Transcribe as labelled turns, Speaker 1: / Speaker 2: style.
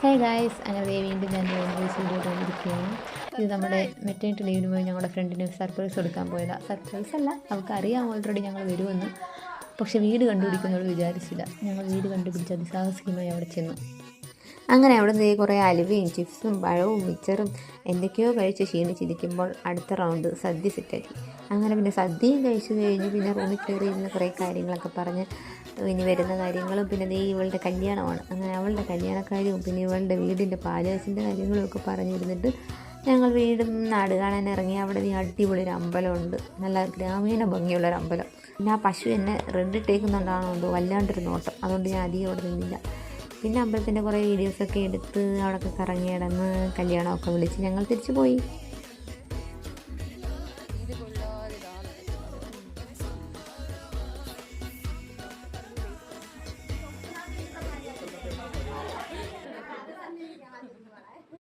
Speaker 1: Hey guys, അങ്ങനെ വീണ്ടും ഞാൻ വീഡിയോ വന്നിരിക്കുകയാണ്. ഇത് നമ്മുടെ മെറ്റേണിറ്റി ലീവിന് പോയി ഞങ്ങളുടെ ഫ്രണ്ടിന് സർപ്രൈസ് കൊടുക്കാൻ പോയതാണ്. സർപ്രൈസ് അല്ല, അവൾക്കറിയാം ഓൾറെഡി ഞങ്ങൾ വരുമെന്ന്. പക്ഷേ വീട് കണ്ടുപിടിക്കുന്നവൾ വിചാരിച്ചില്ല. ഞങ്ങൾ വീട് കണ്ടുപിടിച്ച് അതിസാഹസികമായി അവിടെ ചെന്നു. അങ്ങനെ അവിടെ നിന്ന് കുറേ അലുവയും ചിപ്സും പഴവും മിച്ചറും എന്തൊക്കെയോ കഴിച്ച് ക്ഷീണിച്ചിരിക്കുമ്പോൾ അടുത്ത റൗണ്ട് സദ്യ സെറ്റാക്കി. അങ്ങനെ പിന്നെ സദ്യയും കഴിച്ചു കഴിഞ്ഞ് പിന്നെ റൂമിൽ കയറി ഇരുന്ന് കുറേ കാര്യങ്ങളൊക്കെ പറഞ്ഞ് ഇനി വരുന്ന കാര്യങ്ങളും പിന്നെ ഇവളുടെ കല്യാണമാണ്. അങ്ങനെ അവളുടെ കല്യാണക്കാര്യവും പിന്നെ ഇവളുടെ വീടിൻ്റെ പാലുകാച്ചിൻ്റെ കാര്യങ്ങളും ഒക്കെ പറഞ്ഞിരുന്നിട്ട് ഞങ്ങൾ വീടും നാട് കാണാൻ ഇറങ്ങി. അവിടെ അടിപൊളി ഒരു അമ്പലമുണ്ട്, നല്ല ഗ്രാമീണ ഭംഗിയുള്ളൊരു അമ്പലം. പിന്നെ ആ പശു എന്നെ റെഡ് ഇട്ടേക്കുന്നുണ്ടാണോ എന്തോ വല്ലാണ്ടൊരു നോട്ടം, അതുകൊണ്ട് ഞാൻ അധികം അവിടെ നിന്നില്ല. പിന്നെ അമ്പലത്തിൻ്റെ കുറേ വീഡിയോസൊക്കെ എടുത്ത് അവിടെയൊക്കെ കറങ്ങി കിടന്ന് കല്യാണമൊക്കെ വിളിച്ച് ഞങ്ങൾ തിരിച്ചു പോയി.